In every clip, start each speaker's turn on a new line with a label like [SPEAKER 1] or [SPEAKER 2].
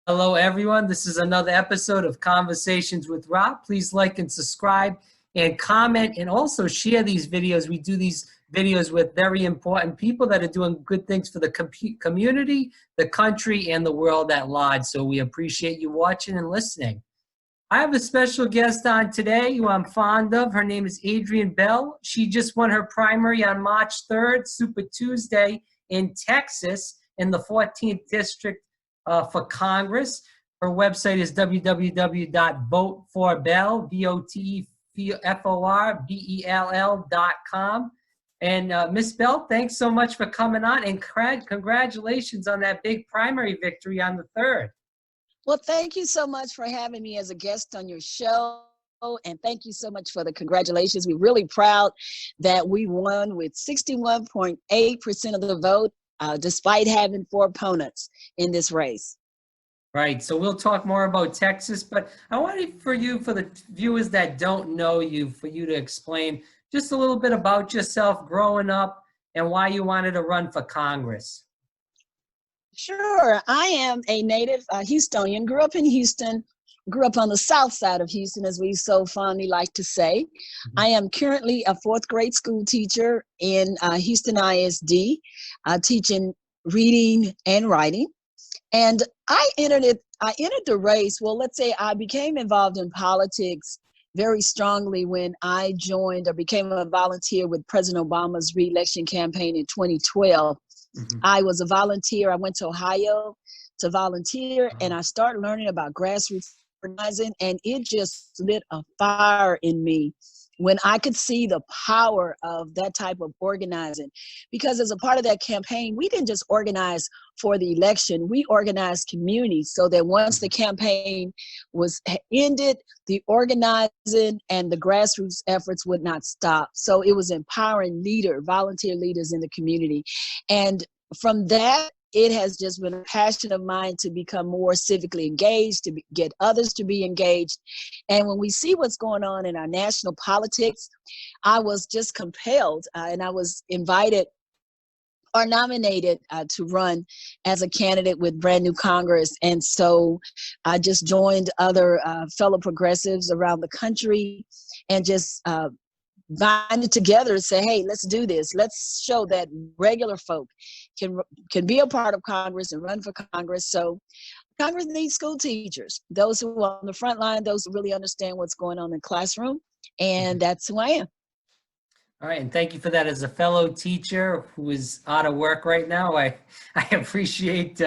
[SPEAKER 1] Hello, everyone. This is another episode of Conversations with Rob. Please like and subscribe and comment and also share these videos. We do these videos with very important people that are doing good things for the community, the country, and the world at large. So we appreciate you watching and listening. I have a special guest on today who I'm fond of. Her name is Adrienne Bell. She just won her primary on March 3rd, Super Tuesday in Texas in the 14th District for Congress. Her website is www.voteforbell.com. And Miss Bell, thanks so much for coming on, and congratulations on that big primary victory on the 3rd.
[SPEAKER 2] Well, thank you so much for having me as a guest on your show. And thank you so much for the congratulations. We're really proud that we won with 61.8% of the vote, despite having 4 opponents in this race.
[SPEAKER 1] Right. So we'll talk more about Texas, but I wanted for the viewers that don't know you, for you to explain just a little bit about yourself growing up and why you wanted to run for Congress.
[SPEAKER 2] Sure. I am a native Houstonian, grew up in Houston, grew up on the south side of Houston, as we so fondly like to say. I am currently a 4th grade school teacher in Houston ISD, teaching reading and writing. And I entered the race. Well, let's say I became involved in politics very strongly when I joined or became a volunteer with President Obama's re-election campaign in 2012. I was a volunteer. I went to Ohio to volunteer, and I started learning about grassroots organizing, and it just lit a fire in me when I could see the power of that type of organizing. Because as a part of that campaign, we didn't just organize for the election, we organized communities so that once the campaign was ended, the organizing and the grassroots efforts would not stop. So it was empowering volunteer leaders in the community. And from that, it has just been a passion of mine to become more civically engaged, to get others to be engaged. And when we see what's going on in our national politics, I was just compelled, and I was invited or nominated to run as a candidate with brand new Congress. And so I just joined other fellow progressives around the country and just bind it together and say, hey, let's do this. Let's show that regular folk can be a part of Congress and run for Congress. So Congress needs school teachers, those who are on the front line, those who really understand what's going on in the classroom. And that's who I am.
[SPEAKER 1] All right, and thank you for that. As a fellow teacher who is out of work right now, I appreciate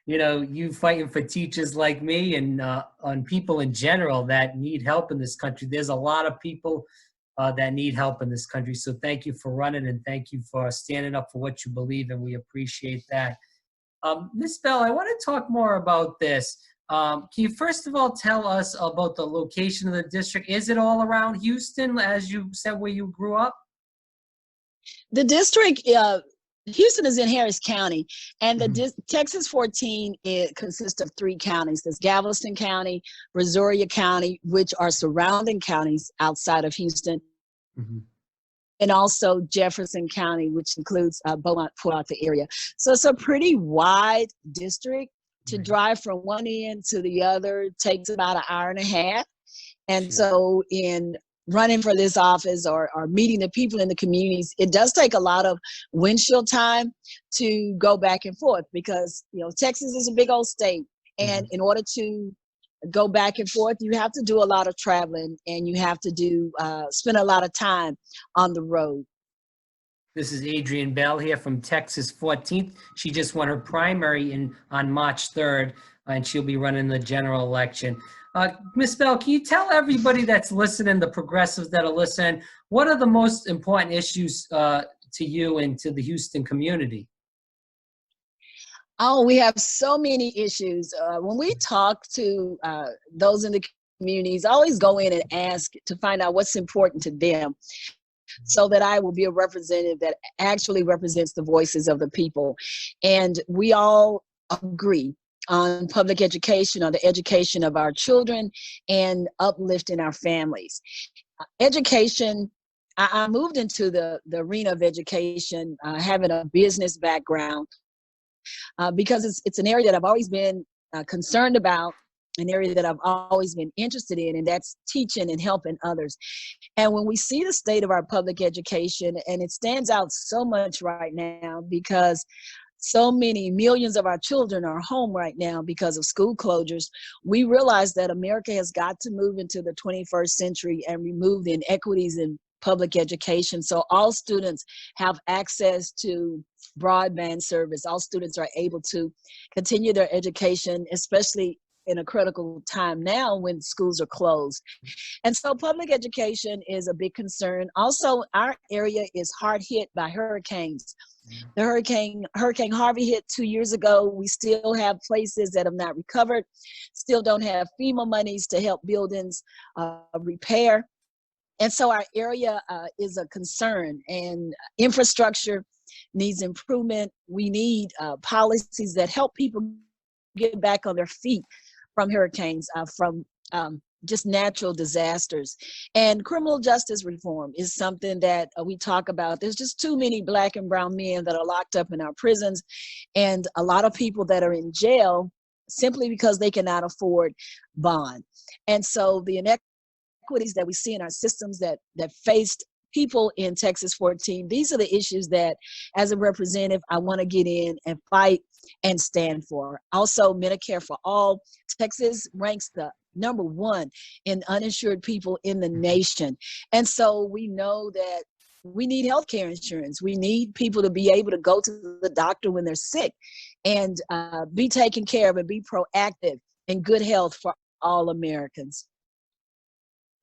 [SPEAKER 1] you fighting for teachers like me and on people in general that need help in this country. There's a lot of people that need help in this country. So thank you for running, and thank you for standing up for what you believe, and we appreciate that. Ms. Bell, I want to talk more about this. Can you first of all tell us about the location of the district? Is it all around Houston, as you said, where you grew up?
[SPEAKER 2] The district, Houston is in Harris County, and the Texas 14 consists of 3 counties. There's Galveston County, Brazoria County, which are surrounding counties outside of Houston, and also Jefferson County, which includes Beaumont, Fort Arthur area. So it's a pretty wide district. To drive from one end to the other takes about an hour and a half. And so in running for this office or meeting the people in the communities, it does take a lot of windshield time to go back and forth because, Texas is a big old state. And in order to go back and forth, you have to do a lot of traveling, and you have to spend a lot of time on the road.
[SPEAKER 1] This is Adrienne Bell here from Texas 14th. She just won her primary on March 3rd, and she'll be running the general election. Ms. Bell, can you tell everybody that's listening, the progressives that are listening, what are the most important issues to you and to the Houston community?
[SPEAKER 2] Oh, we have so many issues. When we talk to those in the communities, I always go in and ask to find out what's important to them, so that I will be a representative that actually represents the voices of the people. And we all agree on public education, on the education of our children, and uplifting our families. Education, I moved into the arena of education, having a business background, because it's an area that I've always been concerned about, an area that I've always been interested in, and that's teaching and helping others. And when we see the state of our public education, and it stands out so much right now because so many millions of our children are home right now because of school closures, we realize that America has got to move into the 21st century and remove the inequities in public education. So all students have access to broadband service. All students are able to continue their education, especially in a critical time now when schools are closed. And so public education is a big concern. Also, our area is hard hit by hurricanes. The Hurricane Harvey hit 2 years ago. We still have places that have not recovered, still don't have FEMA monies to help buildings repair. And so our area is a concern, and infrastructure needs improvement. We need policies that help people get back on their feet from hurricanes, from just natural disasters. And criminal justice reform is something that we talk about. There's just too many Black and brown men that are locked up in our prisons, and a lot of people that are in jail simply because they cannot afford bond. And so the inequities that we see in our systems that faced people in Texas 14, these are the issues that, as a representative, I want to get in and fight and stand for. Also, Medicare for all. Texas ranks the #1 in uninsured people in the nation. And so we know that we need health care insurance. We need people to be able to go to the doctor when they're sick and be taken care of and be proactive in good health for all Americans.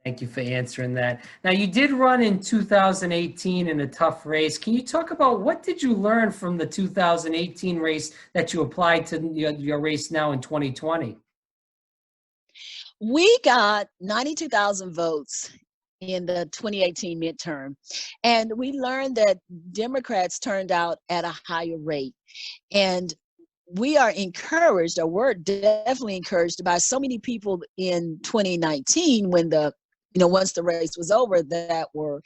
[SPEAKER 1] Thank you for answering that. Now, you did run in 2018 in a tough race. Can you talk about what did you learn from the 2018 race that you applied to your race now in 2020?
[SPEAKER 2] We got 92,000 votes in the 2018 midterm, and we learned that Democrats turned out at a higher rate. And we are encouraged, or we're definitely encouraged by so many people in 2019 when once the race was over, that were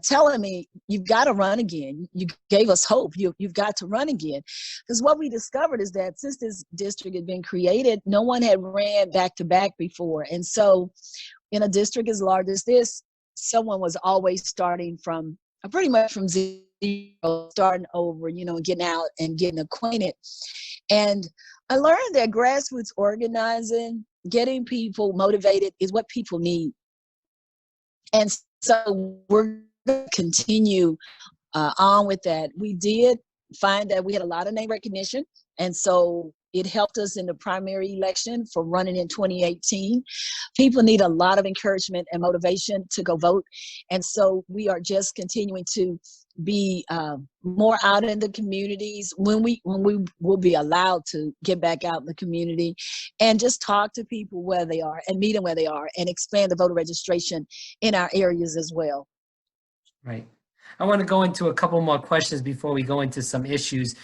[SPEAKER 2] telling me, you've got to run again. You gave us hope. You've got to run again. Because what we discovered is that since this district had been created, no one had ran back to back before. And so in a district as large as this, someone was always starting from pretty much from zero, starting over, getting out and getting acquainted. And I learned that grassroots organizing, getting people motivated, is what people need. And so we're going to continue on with that. We did find that we had a lot of name recognition, and so it helped us in the primary election for running in 2018. People need a lot of encouragement and motivation to go vote, and so we are just continuing to be more out in the communities when we will be allowed to get back out in the community and just talk to people where they are and meet them where they are and expand the voter registration in our areas as well.
[SPEAKER 1] Right. I want to go into a couple more questions before we go into some issues.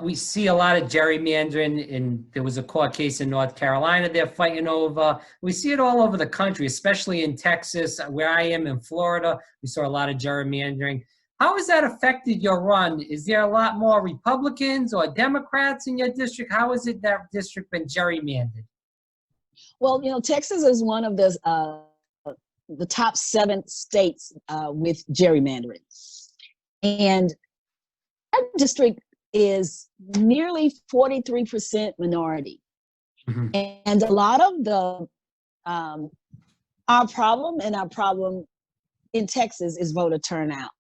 [SPEAKER 1] We see a lot of gerrymandering, and there was a court case in North Carolina they're fighting over. We see it all over the country, especially in Texas, where I am in Florida. We saw a lot of gerrymandering. How has that affected your run? Is there a lot more Republicans or Democrats in your district? How has that district been gerrymandered?
[SPEAKER 2] Well, Texas is one of the top 7 states with gerrymandering. And that district is nearly 43% minority. Mm-hmm. And a lot of the our problem in Texas is voter turnout.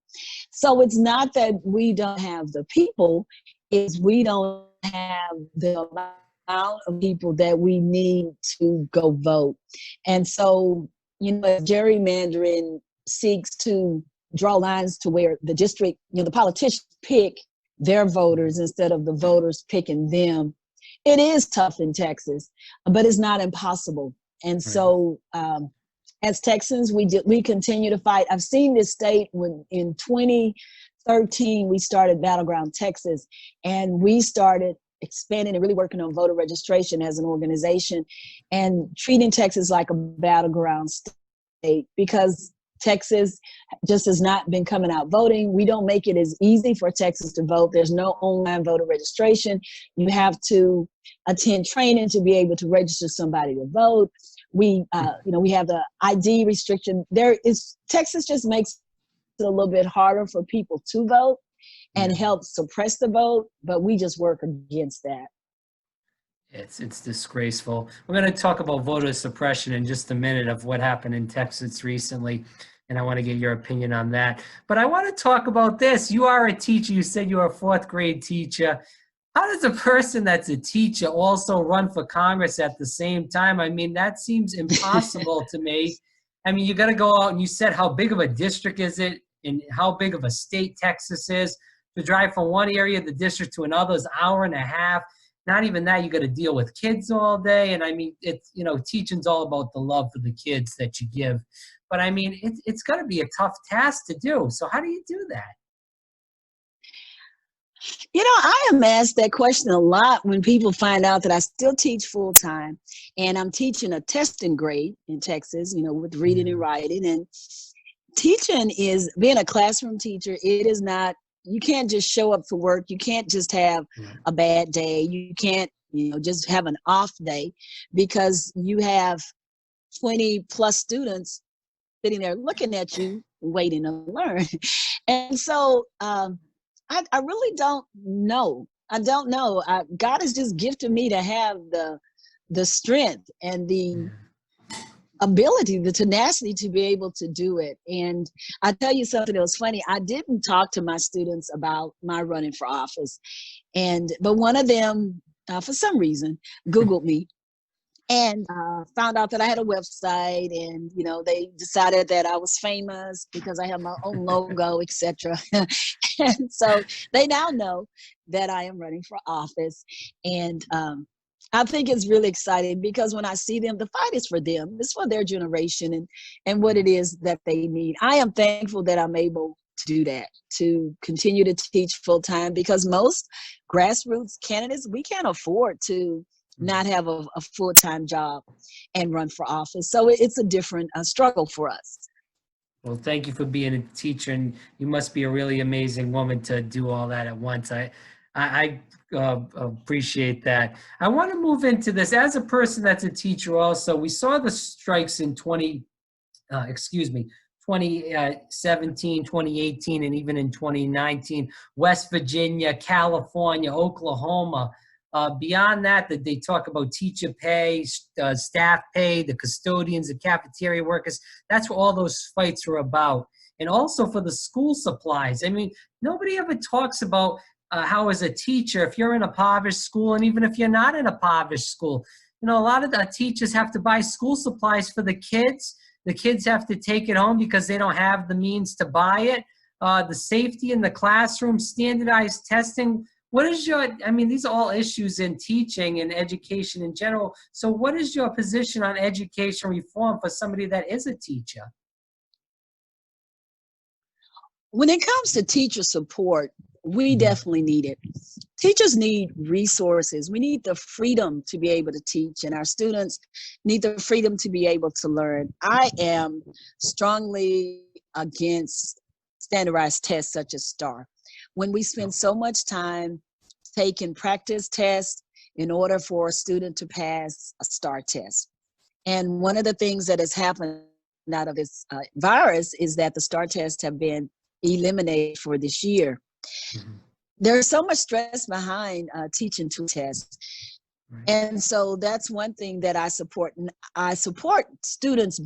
[SPEAKER 2] So it's not that we don't have the people, it's we don't have the amount of people that we need to go vote. And so, gerrymandering seeks to draw lines to where the district, the politicians pick their voters instead of the voters picking them. It is tough in Texas, but it's not impossible. And so, as Texans, we continue to fight. I've seen this state when in 2013, we started Battleground Texas, and we started expanding and really working on voter registration as an organization and treating Texas like a battleground state, because Texas just has not been coming out voting. We don't make it as easy for Texas to vote. There's no online voter registration. You have to attend training to be able to register somebody to vote. We have the ID restriction. Texas just makes it a little bit harder for people to vote and helps suppress the vote, but we just work against that.
[SPEAKER 1] It's disgraceful. We're going to talk about voter suppression in just a minute of what happened in Texas recently, and I want to get your opinion on that. But I want to talk about this. You are a teacher. You said you're a fourth grade teacher. How does a person that's a teacher also run for Congress at the same time? I mean, that seems impossible to me. I mean, you got to go out, and you said how big of a district is it and how big of a state Texas is. To drive from one area of the district to another is an hour and a half. Not even that, you got to deal with kids all day. And I mean, it's, teaching's all about the love for the kids that you give. But I mean, it's got to be a tough task to do. So how do you do that?
[SPEAKER 2] I am asked that question a lot when people find out that I still teach full time, and I'm teaching a testing grade in Texas, with reading and writing. And teaching is, being a classroom teacher, it is not, you can't just show up for work. You can't just have a bad day. You can't, just have an off day, because you have 20 plus students sitting there looking at you, waiting to learn. And so I really don't know. I don't know. God has just gifted me to have the strength and the ability, the tenacity to be able to do it. And I tell you something that was funny. I didn't talk to my students about my running for office, but one of them, for some reason, Googled me and found out that I had a website, and they decided that I was famous because I have my own logo, etc. And so they now know that I am running for office. And I think it's really exciting, because when I see them, the fight is for them. It's for their generation and what it is that they need. I am thankful that I'm able to do that, to continue to teach full time, because most grassroots candidates, we can't afford to not have a full-time job and run for office. So it's a different struggle for us.
[SPEAKER 1] Well, thank you for being a teacher, and you must be a really amazing woman to do all that at once. I appreciate that. I want to move into this. As a person that's a teacher also, we saw the strikes in 2017, 2018, and even in 2019, West Virginia, California, Oklahoma. Beyond that, they talk about teacher pay, staff pay, the custodians, the cafeteria workers. That's what all those fights are about. And also for the school supplies. I mean, nobody ever talks about how, as a teacher, if you're in a impoverished school, and even if you're not in a impoverished school, a lot of the teachers have to buy school supplies for the kids. The kids have to take it home because they don't have the means to buy it. The safety in the classroom, standardized testing. What is these are all issues in teaching and education in general. So what is your position on education reform for somebody that is a teacher?
[SPEAKER 2] When it comes to teacher support, we definitely need it. Teachers need resources. We need the freedom to be able to teach, and our students need the freedom to be able to learn. I am strongly against standardized tests such as STAR. When we spend so much time taking practice tests in order for a student to pass a STAR test. And one of the things that has happened out of this virus is that the STAR tests have been eliminated for this year. Mm-hmm. There's so much stress behind teaching two tests. Right. And so that's one thing that I support. And I support students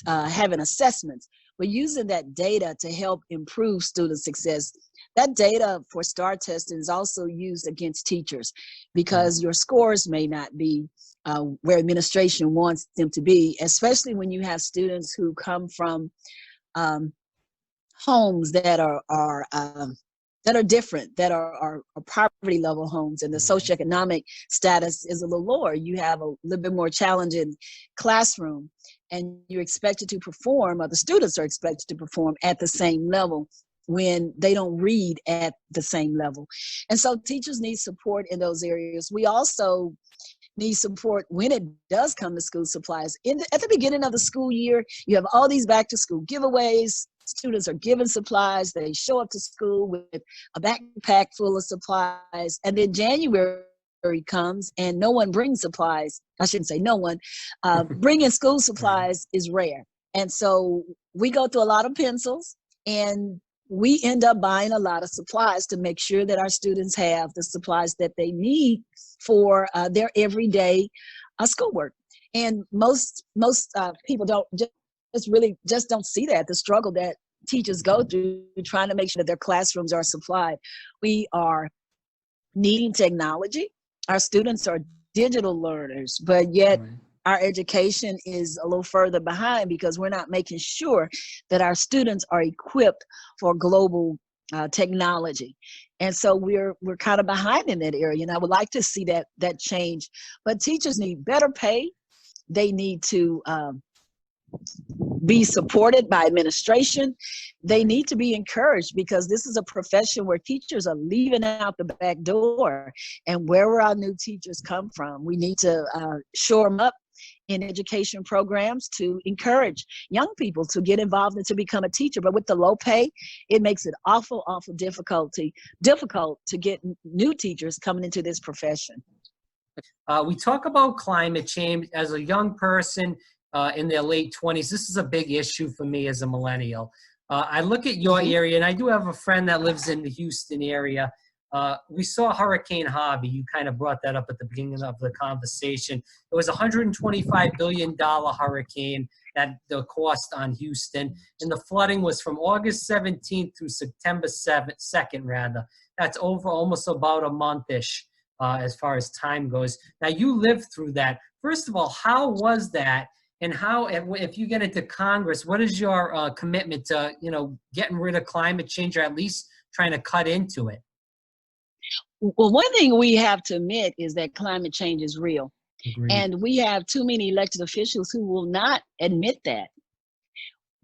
[SPEAKER 2] having assessments, but using that data to help improve student success. That data for STAR testing is also used against teachers, because your scores may not be where administration wants them to be, especially when you have students who come from homes that are different, that are poverty level homes, and the socioeconomic status is a little lower. You have a little bit more challenging classroom, and you're expected to perform, or the students are expected to perform at the same level when they don't read at the same level. And so teachers need support in those areas. We also need support when it does come to school supplies. At the beginning of the school year, you have all these back to school giveaways. Students are given supplies. They show up to school with a backpack full of supplies. And then January comes and no one brings supplies. I shouldn't say no one. Bringing school supplies is rare. And so we go through a lot of pencils, and we end up buying a lot of supplies to make sure that our students have the supplies that they need for their everyday schoolwork. And most people don't just don't see that, the struggle that teachers go through trying to make sure that their classrooms are supplied. We are needing technology. Our students are digital learners, but yet our education is a little further behind because we're not making sure that our students are equipped for global technology. And so we're kind of behind in that area. And I would like to see that change. But teachers need better pay. They need to be supported by administration. They need to be encouraged, because this is a profession where teachers are leaving out the back door. And where will our new teachers come from? We need to shore them up in education programs to encourage young people to get involved and to become a teacher. But with the low pay, it makes it awful difficult to get new teachers coming into this profession.
[SPEAKER 1] We talk about climate change as a young person in their late 20s. This is a big issue for me as a millennial. I look at your area, and I do have a friend that lives in the Houston area. We saw Hurricane Harvey. You kind of brought that up at the beginning of the conversation. It was a $125 billion hurricane that the cost on Houston, and the flooding was from August 17th through September 2nd, rather. That's over almost about a month-ish as far as time goes. Now, you lived through that. First of all, how was that? And how, if you get into Congress, what is your commitment to, getting rid of climate change, or at least trying to cut into it?
[SPEAKER 2] Well, one thing we have to admit is that climate change is real.
[SPEAKER 1] Agreed.
[SPEAKER 2] And we have too many elected officials who will not admit that.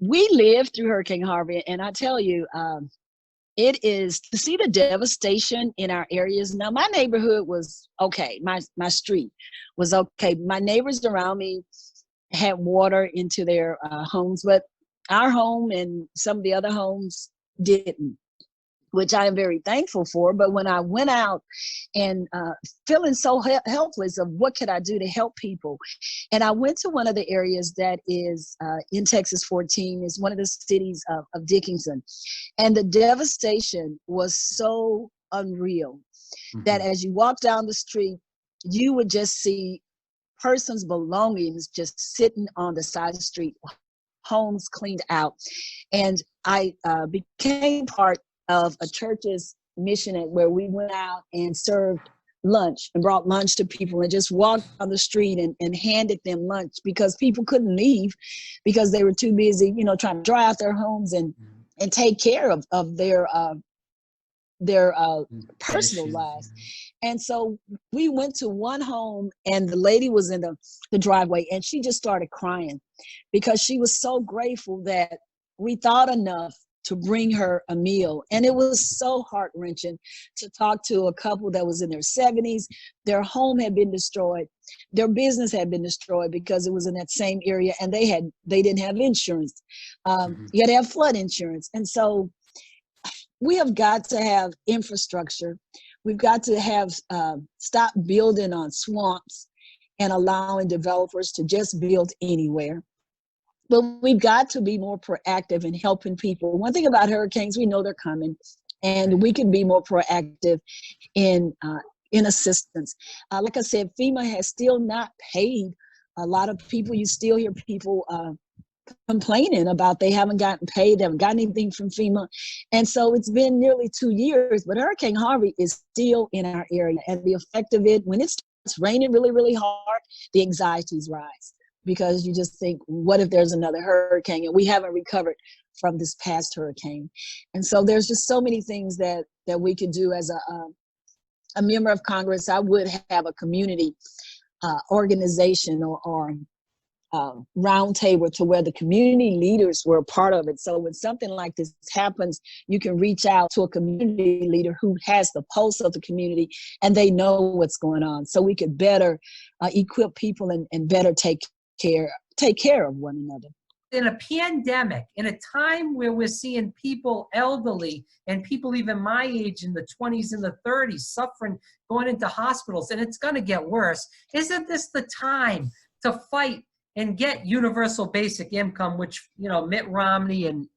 [SPEAKER 2] We lived through Hurricane Harvey, and I tell you, it is to see the devastation in our areas. Now, my neighborhood was okay. My street was okay. My neighbors around me had water into their homes, but our home and some of the other homes didn't, which I am very thankful for. But when I went out and feeling so helpless of what could I do to help people, and I went to one of the areas that is in TX-14, is one of the cities of Dickinson, and the devastation was so unreal that as you walk down the street, you would just see persons' belongings just sitting on the side of the street, homes cleaned out. And I became part of a church's mission where we went out and served lunch and brought lunch to people and just walked on the street and handed them lunch, because people couldn't leave because they were too busy, trying to dry out their homes and take care of their personal lives. And so we went to one home, and the lady was in the driveway, and she just started crying because she was so grateful that we thought enough to bring her a meal. And it was so heart-wrenching to talk to a couple that was in their 70s. Their home had been destroyed. Their business had been destroyed because it was in that same area, and they didn't have insurance. You had to have flood insurance. And so we have got to have infrastructure. We've got to have stop building on swamps and allowing developers to just build anywhere. But we've got to be more proactive in helping people. One thing about hurricanes, we know they're coming, and we can be more proactive in assistance. Like I said, FEMA has still not paid a lot of people. You still hear people complaining about they haven't gotten paid, they haven't gotten anything from FEMA. And so it's been nearly 2 years, but Hurricane Harvey is still in our area. And the effect of it, when it starts raining really, really hard, the anxieties rise, because you just think, what if there's another hurricane? And we haven't recovered from this past hurricane. And so there's just so many things that we could do as a member of Congress. I would have a community organization or round table to where the community leaders were a part of it. So when something like this happens, you can reach out to a community leader who has the pulse of the community and they know what's going on. So we could better equip people and better take care of one another.
[SPEAKER 1] In a pandemic, in a time where we're seeing people elderly and people even my age in the 20s and the 30s suffering, going into hospitals, and it's going to get worse, isn't this the time to fight and get universal basic income, which, you know, Mitt Romney and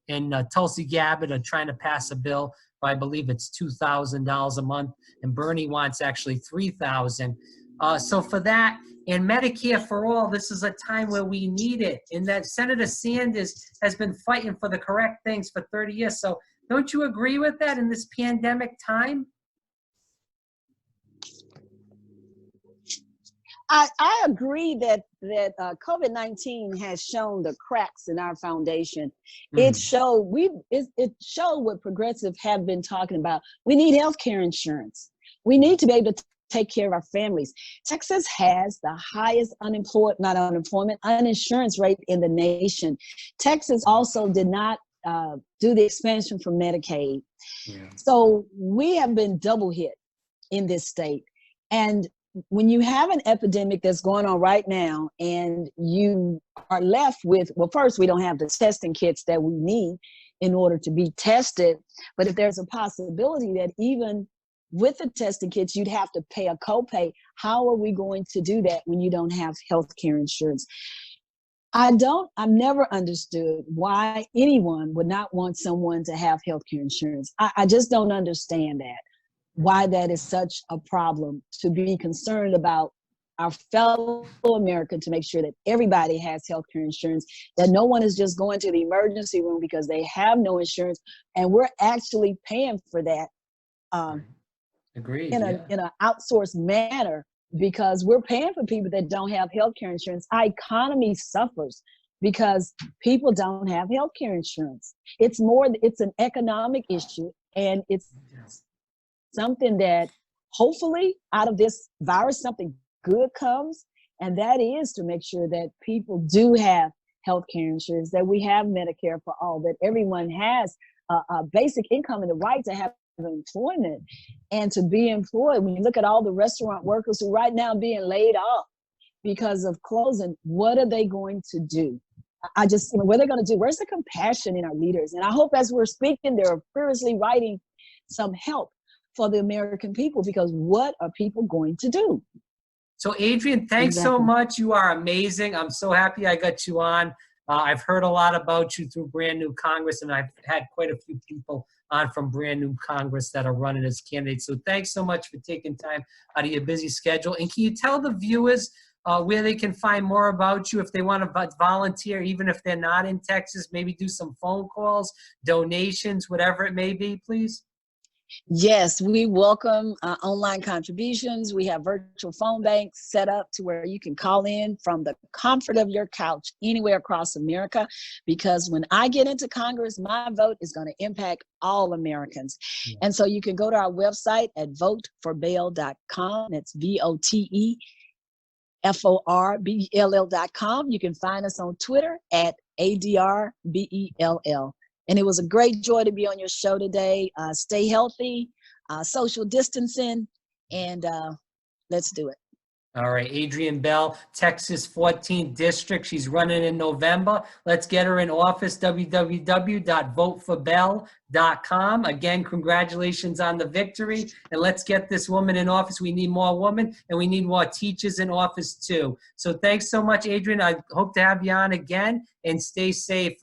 [SPEAKER 1] Tulsi Gabbard are trying to pass a bill. I believe it's $2,000 a month, and Bernie wants actually $3,000. So for that, and Medicare for all, this is a time where we need it. And that Senator Sanders has been fighting for the correct things for 30 years. So don't you agree with that in this pandemic time?
[SPEAKER 2] I agree that COVID-19 has shown the cracks in our foundation. It showed what progressives have been talking about. We need health care insurance. We need to be able to take care of our families. Texas has the highest uninsurance rate in the nation. Texas also did not do the expansion for Medicaid. Yeah. So we have been double hit in this state. And when you have an epidemic that's going on right now and you are left with, well, first, we don't have the testing kits that we need in order to be tested. But if there's a possibility that even with the testing kits, you'd have to pay a copay, how are we going to do that when you don't have health care insurance? I've never understood why anyone would not want someone to have health care insurance. I just don't understand that. Why that is such a problem, to be concerned about our fellow American, to make sure that everybody has health care insurance, that no one is just going to the emergency room because they have no insurance, and we're actually paying for that
[SPEAKER 1] Agreed,
[SPEAKER 2] in an outsourced manner, because we're paying for people that don't have health care insurance. Our economy suffers because people don't have health care insurance. It's an economic issue, and it's something that hopefully out of this virus, something good comes, and that is to make sure that people do have health care insurance, that we have Medicare for all, that everyone has a basic income and the right to have employment and to be employed. When you look at all the restaurant workers who right now are being laid off because of closing, what are they going to do? What are they going to do? Where's the compassion in our leaders? And I hope as we're speaking, they're furiously writing some help for the American people, because what are people going to do?
[SPEAKER 1] So Adrienne, thanks so much. You are amazing. I'm so happy I got you on. I've heard a lot about you through Brand New Congress, and I've had quite a few people on from Brand New Congress that are running as candidates. So thanks so much for taking time out of your busy schedule. And can you tell the viewers where they can find more about you if they want to volunteer, even if they're not in Texas, maybe do some phone calls, donations, whatever it may be, please?
[SPEAKER 2] Yes, we welcome online contributions. We have virtual phone banks set up to where you can call in from the comfort of your couch anywhere across America, because when I get into Congress, my vote is going to impact all Americans. Yeah. And so you can go to our website at voteforbell.com. That's VOTEFORBELL.com. You can find us on Twitter at ADRBELL. And it was a great joy to be on your show today. Stay healthy, social distancing, and let's do it.
[SPEAKER 1] All right, Adrienne Bell, Texas 14th District. She's running in November. Let's get her in office, www.voteforbell.com. Again, congratulations on the victory. And let's get this woman in office. We need more women, and we need more teachers in office too. So thanks so much, Adrienne. I hope to have you on again, and stay safe.